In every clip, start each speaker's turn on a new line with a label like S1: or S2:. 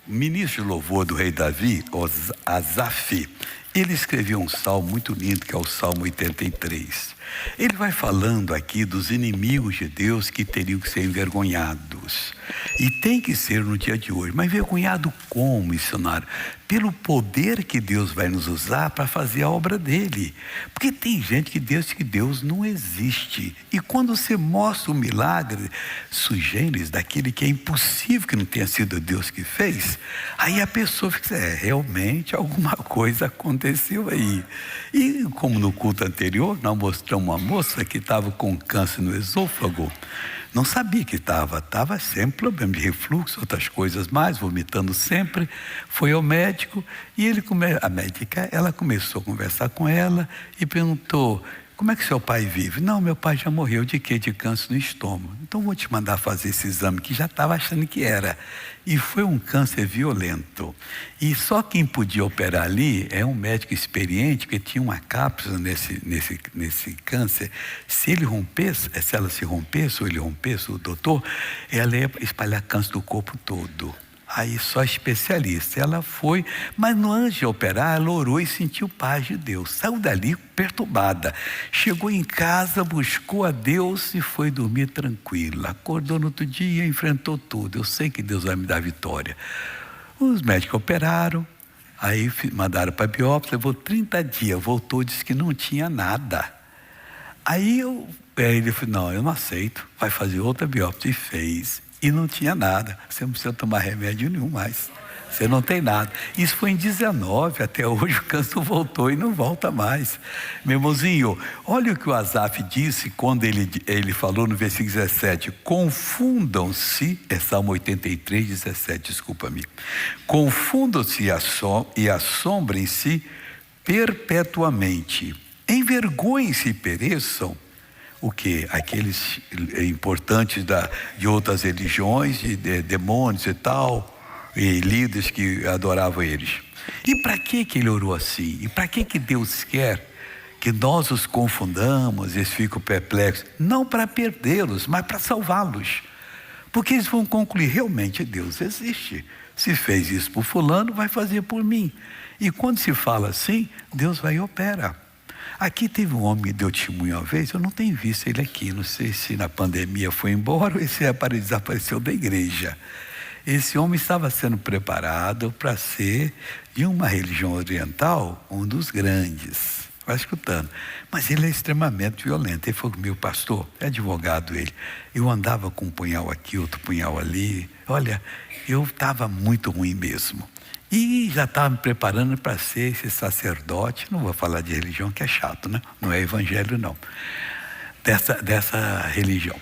S1: ministro de louvor do rei Davi, Asaf, ele escreveu um salmo muito lindo, que é o Salmo 83. Ele vai falando aqui dos inimigos de Deus que teriam que ser envergonhados. E tem que ser no dia de hoje. Mas envergonhado como, missionário? Pelo poder que Deus vai nos usar para fazer a obra dele. Porque tem gente que diz que Deus não existe. E quando você mostra o milagre sugêneres daquele que é impossível que não tenha sido Deus que fez, aí a pessoa fica, realmente alguma coisa aconteceu aí. E como no culto anterior, nós mostramos uma moça que estava com câncer no esôfago. Não sabia que estava sempre problema de refluxo, outras coisas mais, vomitando sempre. Foi ao médico e a médica, ela começou a conversar com ela e perguntou: como é que seu pai vive? Não, meu pai já morreu de quê? De câncer no estômago. Então vou te mandar fazer esse exame, que já estava achando que era. E foi um câncer violento. E só quem podia operar ali é um médico experiente, que tinha uma cápsula nesse câncer. Se ela se rompesse, ou ele rompesse, o doutor, ela ia espalhar câncer do corpo todo. Aí só especialista. Ela foi, mas no antes de operar, ela orou e sentiu paz de Deus. Saiu dali perturbada. Chegou em casa, buscou a Deus e foi dormir tranquila. Acordou no outro dia, enfrentou tudo. Eu sei que Deus vai me dar vitória. Os médicos operaram, aí mandaram para a biópsia, levou 30 dias, voltou, disse que não tinha nada. Aí ele falou: não, eu não aceito, vai fazer outra biópsia. E fez. E não tinha nada. Você não precisa tomar remédio nenhum mais. Você não tem nada. Isso foi em 19, até hoje o câncer voltou e não volta mais. Meu irmãozinho, olha o que o Asaf disse quando ele falou no versículo 17. Confundam-se, é Salmo 83, 17, desculpa-me. Confundam-se e assombrem-se perpetuamente. Envergonhem-se e pereçam. O que? Aqueles importantes de outras religiões, de demônios e tal, e líderes que adoravam eles. E para que ele orou assim? E para que Deus quer que nós os confundamos, eles ficam perplexos? Não para perdê-los, mas para salvá-los. Porque eles vão concluir: realmente Deus existe. Se fez isso por fulano, vai fazer por mim. E quando se fala assim, Deus vai e opera. Aqui teve um homem que deu testemunho uma vez, eu não tenho visto ele aqui, não sei se na pandemia foi embora ou se desapareceu da igreja. Esse homem estava sendo preparado para ser, de uma religião oriental, um dos grandes. Vai escutando. Mas ele é extremamente violento. Ele falou: meu pastor, é advogado ele. Eu andava com um punhal aqui, outro punhal ali. Olha, eu estava muito ruim mesmo. E já estava me preparando para ser esse sacerdote. Não vou falar de religião, que é chato, né? Não é evangelho, não. Dessa religião.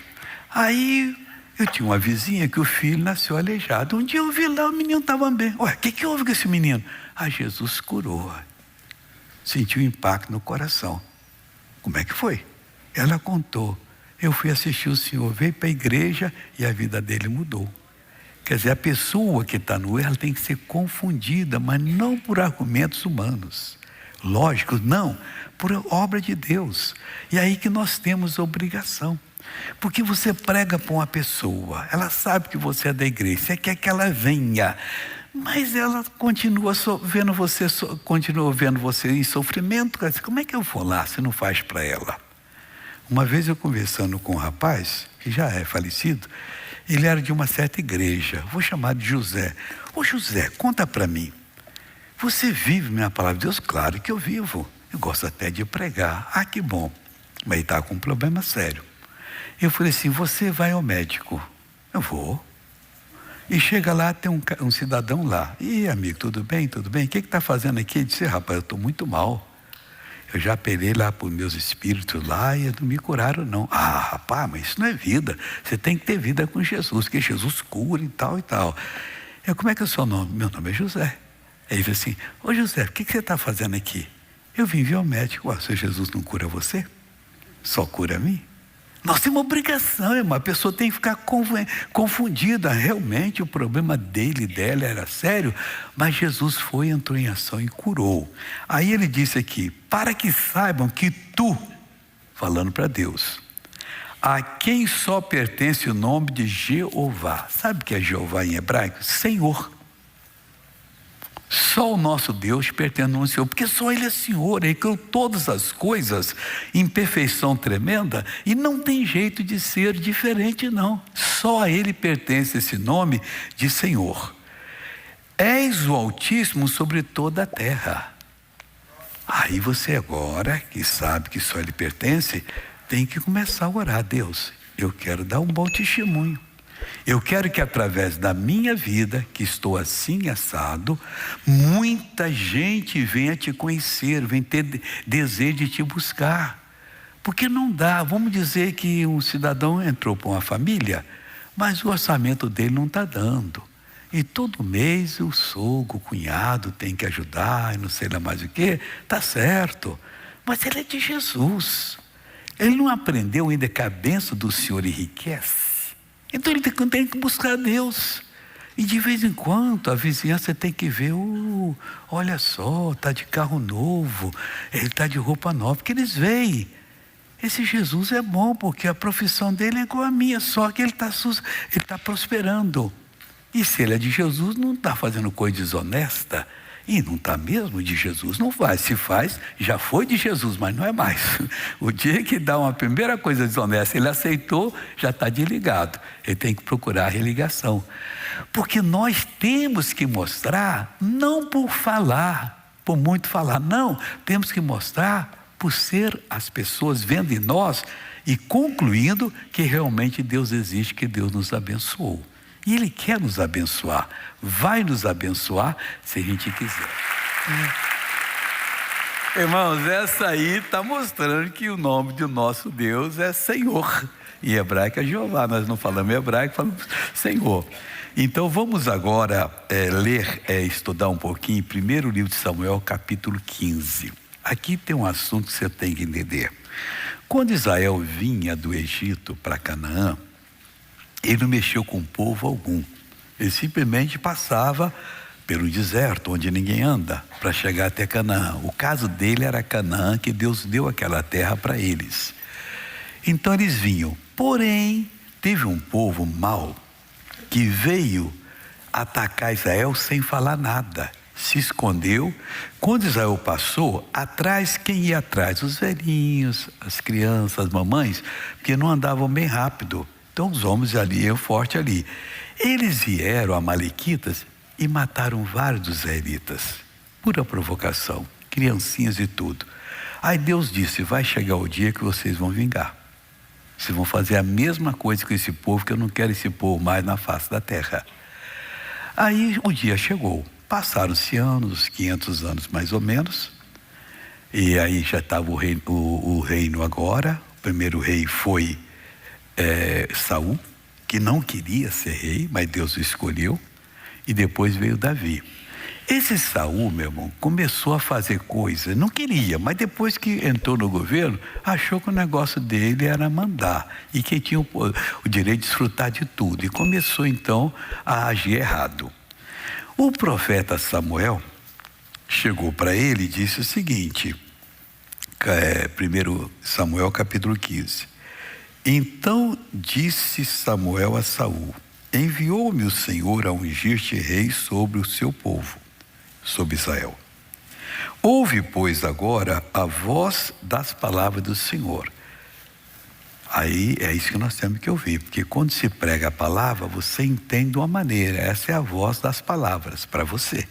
S1: Aí eu tinha uma vizinha que o filho nasceu aleijado. Um dia eu vi lá, o menino estava bem. Ué, o que houve com esse menino? Jesus curou. Sentiu um impacto no coração. Como é que foi? Ela contou: eu fui assistir o senhor, veio para a igreja e a vida dele mudou. Quer dizer, a pessoa que está no erro, ela tem que ser confundida, mas não por argumentos humanos. Lógico, não, por obra de Deus. E aí que nós temos obrigação. Porque você prega para uma pessoa, ela sabe que você é da igreja, você quer que ela venha, mas ela continua vendo você em sofrimento. Como é que eu vou lá se não faz para ela? Uma vez eu conversando com um rapaz, que já é falecido, ele era de uma certa igreja, vou chamar de José. Ô José, conta para mim, você vive minha palavra de Deus? Claro que eu vivo, eu gosto até de pregar. Ah, que bom. Mas ele está com um problema sério. Eu falei assim: você vai ao médico? Eu vou. E chega lá, tem um cidadão lá. E amigo, tudo bem? Tudo bem? O que está fazendo aqui? Ele disse: rapaz, eu estou muito mal. Eu já apelei lá para os meus espíritos lá e não me curaram não. Ah, rapaz, mas isso não é vida. Você tem que ter vida com Jesus, porque Jesus cura e tal e tal. Eu: como é que é o seu nome? Meu nome é José. Aí ele falou assim: ô José, o que você está fazendo aqui? Eu vim ver o médico. Se Jesus não cura você, só cura a mim. Nós temos uma obrigação, irmão. A pessoa tem que ficar confundida. Realmente o problema dela era sério, mas Jesus entrou em ação e curou. Aí ele disse aqui: para que saibam que tu, falando para Deus, a quem só pertence o nome de Jeová. Sabe o que é Jeová em hebraico? Senhor. Só o nosso Deus pertence ao Senhor, porque só Ele é Senhor, Ele criou todas as coisas em perfeição tremenda e não tem jeito de ser diferente não. Só a Ele pertence esse nome de Senhor. És o Altíssimo sobre toda a terra. Aí você agora, que sabe que só Ele pertence, tem que começar a orar. Deus, eu quero dar um bom testemunho. Eu quero que através da minha vida, que estou assim assado, muita gente venha te conhecer, venha ter desejo de te buscar. Porque não dá, vamos dizer que um cidadão entrou para uma família, mas o orçamento dele não está dando. E todo mês o sogro, o cunhado tem que ajudar, e não sei lá mais o que, está certo. Mas ele é de Jesus. Ele não aprendeu ainda que a bênção do Senhor enriquece. Então ele tem que buscar Deus. E de vez em quando a vizinhança tem que ver, olha só, está de carro novo, ele está de roupa nova, porque eles veem. Esse Jesus é bom, porque a profissão dele é igual a minha, só que ele está prosperando. E se ele é de Jesus, não está fazendo coisa desonesta. E não está mesmo de Jesus, não faz. Se faz, já foi de Jesus, mas não é mais. O dia que dá uma primeira coisa desonesta, ele aceitou, já está desligado. Ele tem que procurar a religação. Porque nós temos que mostrar, não por falar, por muito falar, não. Temos que mostrar por ser as pessoas vendo em nós e concluindo que realmente Deus existe, que Deus nos abençoou. E Ele quer nos abençoar, vai nos abençoar se a gente quiser. Irmãos, essa aí está mostrando que o nome do nosso Deus é Senhor. Em hebraico é Jeová, nós não falamos hebraico, falamos Senhor. Então vamos agora estudar um pouquinho, primeiro livro de Samuel, capítulo 15. Aqui tem um assunto que você tem que entender. Quando Israel vinha do Egito para Canaã, ele não mexeu com povo algum. Ele simplesmente passava pelo deserto, onde ninguém anda, para chegar até Canaã. O caso dele era Canaã, que Deus deu aquela terra para eles. Então eles vinham. Porém, teve um povo mau que veio atacar Israel sem falar nada. Se escondeu. Quando Israel passou, atrás, quem ia atrás? Os velhinhos, as crianças, as mamães, porque não andavam bem rápido. Então os homens ali iam forte ali. Eles vieram, amalequitas, e mataram vários dos israelitas. Pura provocação, criancinhas e tudo. Aí Deus disse, vai chegar o dia que vocês vão vingar. Vocês vão fazer a mesma coisa com esse povo, que eu não quero esse povo mais na face da terra. Aí o dia chegou. Passaram-se anos, 500 anos mais ou menos. E aí já estava o reino agora. O primeiro rei foi Saul, que não queria ser rei, mas Deus o escolheu, e depois veio Davi. Esse Saul, meu irmão, começou a fazer coisas, não queria, mas depois que entrou no governo, achou que o negócio dele era mandar, e que tinha o direito de desfrutar de tudo, e começou então a agir errado. O profeta Samuel chegou para ele e disse o seguinte, 1 Samuel capítulo 15, então disse Samuel a Saul, enviou-me o Senhor a ungir-te rei sobre o seu povo, sobre Israel. Ouve, pois, agora a voz das palavras do Senhor. Aí é isso que nós temos que ouvir, porque quando se prega a palavra, você entende de uma maneira, essa é a voz das palavras para você.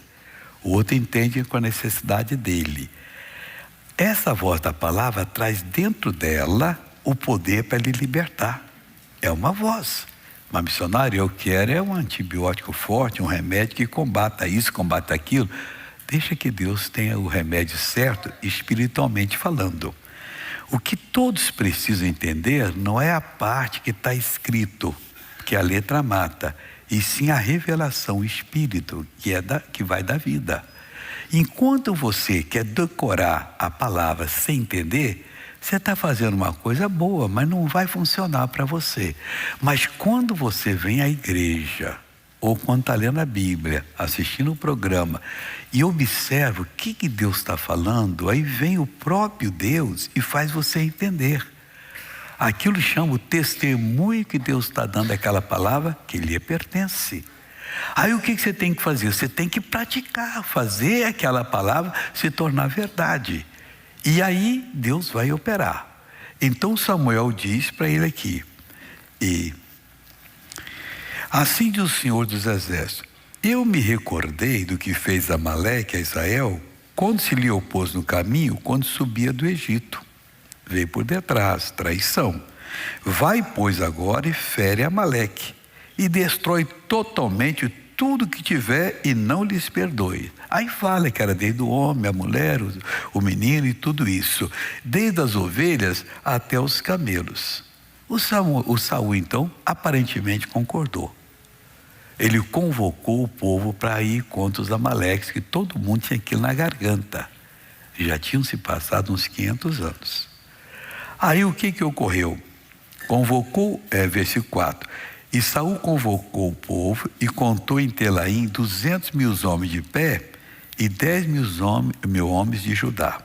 S1: O outro entende com a necessidade dele. Essa voz da palavra traz dentro dela o poder para lhe libertar. É uma voz. Uma missionária, eu quero é um antibiótico forte, um remédio que combata isso, combata aquilo. Deixa que Deus tenha o remédio certo, espiritualmente falando. O que todos precisam entender não é a parte que está escrito, que a letra mata, e sim a revelação, o espírito, que vai dar vida. Enquanto você quer decorar a palavra sem entender, você está fazendo uma coisa boa, mas não vai funcionar para você. Mas quando você vem à igreja, ou quando está lendo a Bíblia, assistindo o programa, e observa o que Deus está falando, aí vem o próprio Deus e faz você entender. Aquilo chama o testemunho que Deus está dando àquela palavra, que lhe pertence. Aí o que você tem que fazer? Você tem que praticar, fazer aquela palavra se tornar verdade. E aí Deus vai operar. Então Samuel diz para ele aqui, e assim diz o Senhor dos Exércitos: eu me recordei do que fez Amaleque a Israel quando se lhe opôs no caminho, quando subia do Egito. Veio por detrás, traição. Vai, pois, agora e fere Amaleque, e destrói totalmente tudo que tiver e não lhes perdoe. Aí fala que era desde o homem, a mulher, o menino e tudo isso, desde as ovelhas até os camelos. O Saul então aparentemente concordou. Ele convocou o povo para ir contra os amaleques, que todo mundo tinha aquilo na garganta. Já tinham se passado uns 500 anos. Aí o que ocorreu? Convocou, versículo 4. E Saul convocou o povo e contou em Telaim 200.000 homens de pé e 10.000 homens de Judá.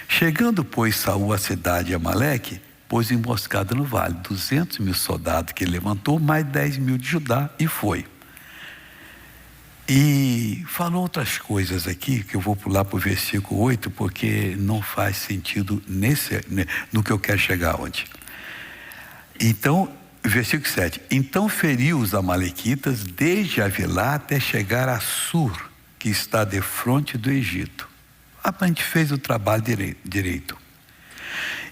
S1: Chegando, pois, Saul à cidade de Amaleque, pôs emboscada no vale, 200.000 soldados que ele levantou, mais 10.000 de Judá, e foi. E falou outras coisas aqui, que eu vou pular para o versículo 8, porque não faz sentido no que eu quero chegar onde. Então, versículo 7. Então feriu os amalequitas desde Avilá até chegar a Sur, que está defronte do Egito. A gente fez o trabalho direito.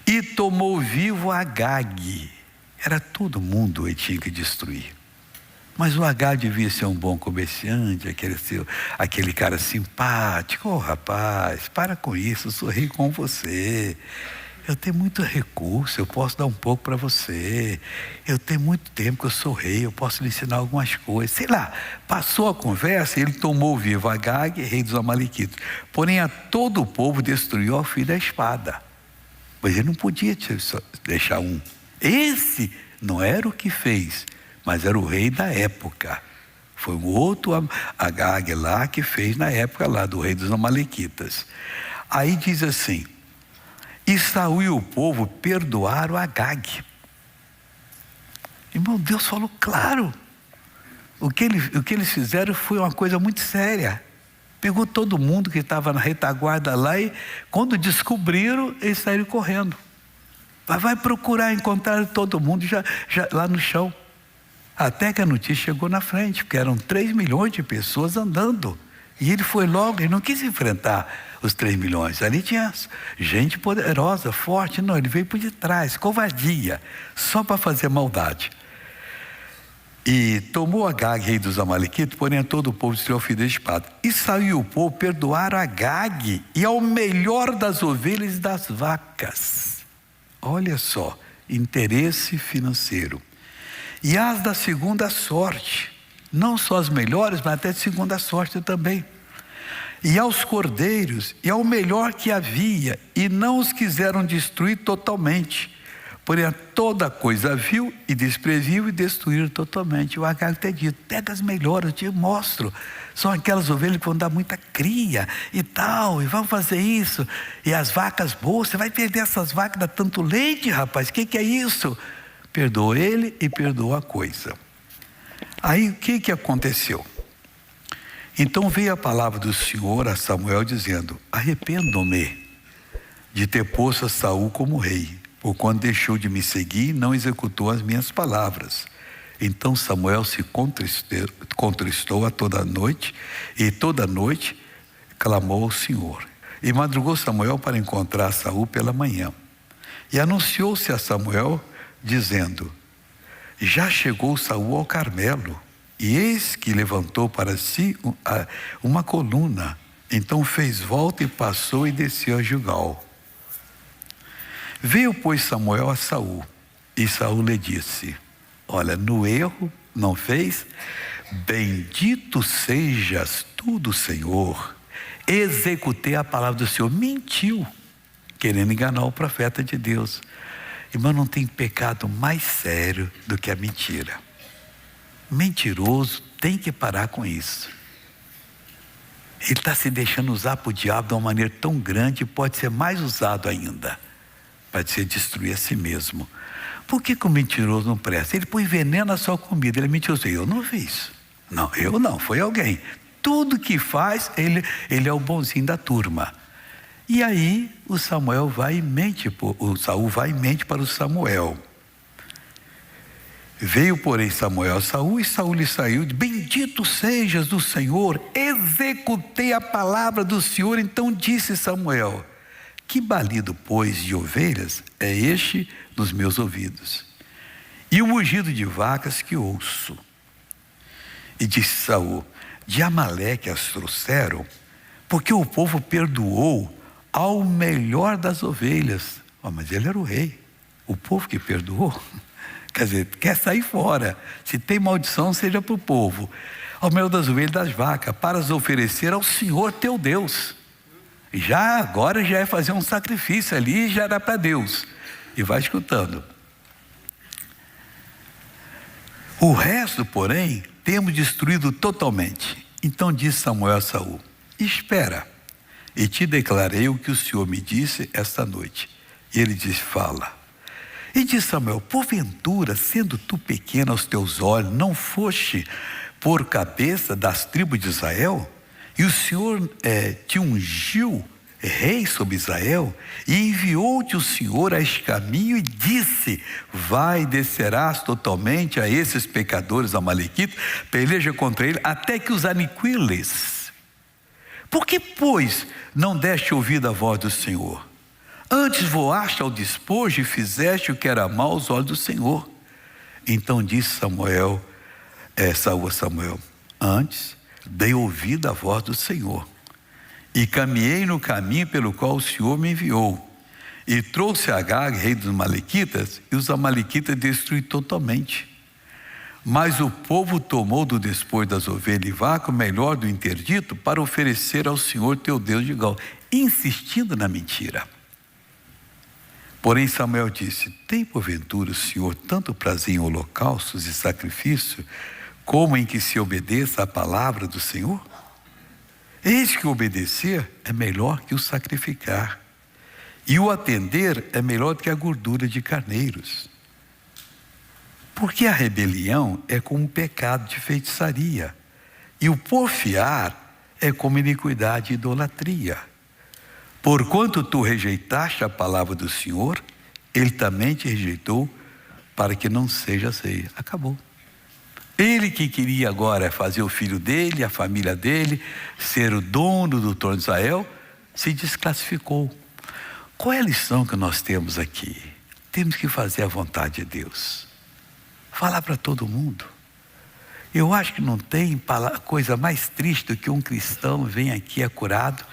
S1: E tomou vivo Agag. Era todo mundo ele tinha que destruir. Mas o Agag devia ser um bom comerciante, aquele cara simpático. Oh, rapaz, para com isso, eu sou rei com você. Eu tenho muito recurso, eu posso dar um pouco para você. Eu tenho muito tempo que eu sou rei, eu posso lhe ensinar algumas coisas. Sei lá, passou a conversa e ele tomou vivo Agag, rei dos amalequitas. Porém, a todo o povo destruiu ao fim da espada. Mas ele não podia deixar um. Esse não era o que fez, mas era o rei da época. Foi um outro Agag lá que fez na época lá do rei dos amalequitas. Aí diz assim: e Saul e o povo perdoaram Agag. Irmão, Deus falou claro. O que eles fizeram foi uma coisa muito séria. Pegou todo mundo que estava na retaguarda lá e quando descobriram, eles saíram correndo. Vai procurar encontrar todo mundo já lá no chão. Até que a notícia chegou na frente, porque eram 3 milhões de pessoas andando. E ele foi logo, ele não quis enfrentar os 3 milhões. Ali tinha gente poderosa, forte. Não, ele veio por detrás, covardia, só para fazer maldade. E tomou Agag, rei dos amalequitas, porém a todo o povo destruiu ao fim da espada. E saiu o povo, perdoaram Agag e ao melhor das ovelhas e das vacas. Olha só, interesse financeiro. E as da segunda sorte, não só as melhores, mas até de segunda sorte também. E aos cordeiros, e ao melhor que havia, e não os quiseram destruir totalmente. Porém, a toda coisa viu e despreviu e destruíram totalmente. O Agag tem dito: pega as melhores, eu te mostro. São aquelas ovelhas que vão dar muita cria e tal, e vão fazer isso. E as vacas boas, você vai perder essas vacas, dá tanto leite, rapaz, o que é isso? Perdoou ele e perdoou a coisa. Aí o que aconteceu? Então veio a palavra do Senhor a Samuel dizendo: arrependo-me de ter posto a Saul como rei, por quando deixou de me seguir e não executou as minhas palavras. Então Samuel se contristou a toda noite, e toda noite clamou ao Senhor. E madrugou Samuel para encontrar Saul pela manhã. E anunciou-se a Samuel, dizendo: já chegou Saul ao Carmelo, e eis que levantou para si uma coluna. Então fez volta e passou e desceu a Gilgal. Veio, pois, Samuel a Saul, e Saul lhe disse: olha, no erro não fez? Bendito sejas tu do Senhor. Executei a palavra do Senhor. Mentiu, querendo enganar o profeta de Deus. Irmão, não tem pecado mais sério do que a mentira. Mentiroso tem que parar com isso. Ele está se deixando usar por diabo de uma maneira tão grande, pode ser mais usado ainda para se destruir a si mesmo. Por que o mentiroso não presta? Ele põe veneno na sua comida, ele é mentiroso. Eu não fiz. Não, eu não, foi alguém. Tudo que faz, ele é o bonzinho da turma. E aí o Saul vai e mente para o Samuel. Veio, porém, Samuel a Saul, e Saul lhe saiu: bendito sejas do Senhor, executei a palavra do Senhor. Então disse Samuel: que balido, pois, de ovelhas é este nos meus ouvidos, e o mugido de vacas que ouço? E disse Saul: de Amaleque as trouxeram, porque o povo perdoou ao melhor das ovelhas. Mas ele era o rei, o povo que perdoou. Quer dizer, quer sair fora. Se tem maldição, seja para o povo. Ao melhor das ovelhas e das vacas, para as oferecer ao Senhor teu Deus. Agora já é fazer um sacrifício ali, já era para Deus. E vai escutando. O resto, porém, temos destruído totalmente. Então disse Samuel a Saul: espera, e te declarei o que o Senhor me disse esta noite. E ele disse: fala. E disse Samuel: porventura, sendo tu pequeno aos teus olhos, não foste por cabeça das tribos de Israel? E o Senhor te ungiu rei sobre Israel, e enviou-te o Senhor a este caminho e disse: vai, descerás totalmente a esses pecadores amalequitas, peleja contra ele, até que os aniquiles. Por que, pois, não deste ouvido à voz do Senhor? Antes voaste ao despojo e fizeste o que era mal aos olhos do Senhor. Então disse Saul a Samuel: antes dei ouvido à voz do Senhor, e caminhei no caminho pelo qual o Senhor me enviou, e trouxe Agag, rei dos amalequitas, e os amalequitas destruí totalmente. Mas o povo tomou do despojo das ovelhas e vacas o melhor do interdito para oferecer ao Senhor teu Deus de Gilgal, insistindo na mentira. Porém Samuel disse: tem porventura o Senhor tanto prazer em holocaustos e sacrifício, como em que se obedeça à palavra do Senhor? Eis que o obedecer é melhor que o sacrificar, e o atender é melhor que a gordura de carneiros. Porque a rebelião é como um pecado de feitiçaria, e o porfiar é como iniquidade e idolatria. Porquanto tu rejeitaste a palavra do Senhor, Ele também te rejeitou, para que não sejas rei. Acabou. Ele que queria agora fazer o filho dele, a família dele, ser o dono do trono de Israel, se desclassificou. Qual é a lição que nós temos aqui? Temos que fazer a vontade de Deus. Falar para todo mundo. Eu acho que não tem coisa mais triste do que um cristão vem aqui curado,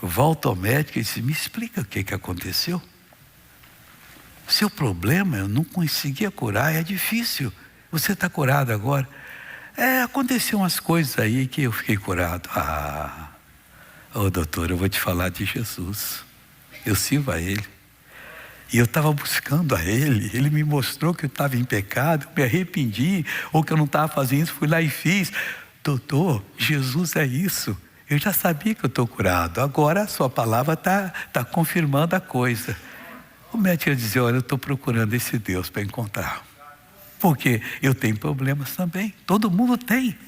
S1: volta ao médico e diz: me explica o que aconteceu. Seu problema, eu não conseguia curar, é difícil. Você está curado agora? Aconteceu umas coisas aí que eu fiquei curado. Doutor, eu vou te falar de Jesus. Eu sirvo a Ele. E eu estava buscando a Ele. Ele me mostrou que eu estava em pecado, me arrependi, ou que eu não estava fazendo isso, fui lá e fiz. Doutor, Jesus é isso. Eu já sabia que eu estou curado. Agora a sua palavra está confirmando a coisa. O médico ia dizer: olha, eu estou procurando esse Deus para encontrar. Porque eu tenho problemas também. Todo mundo tem.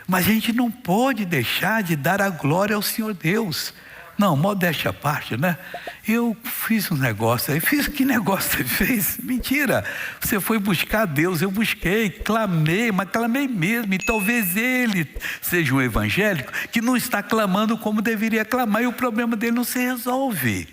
S1: Mas a gente não pode deixar de dar a glória ao Senhor Deus. Não, modéstia à parte, né? Eu fiz um negócio aí. Que negócio você fez? Mentira. Você foi buscar Deus, eu busquei, clamei, mas clamei mesmo. E talvez ele seja um evangélico que não está clamando como deveria clamar, e o problema dele não se resolve.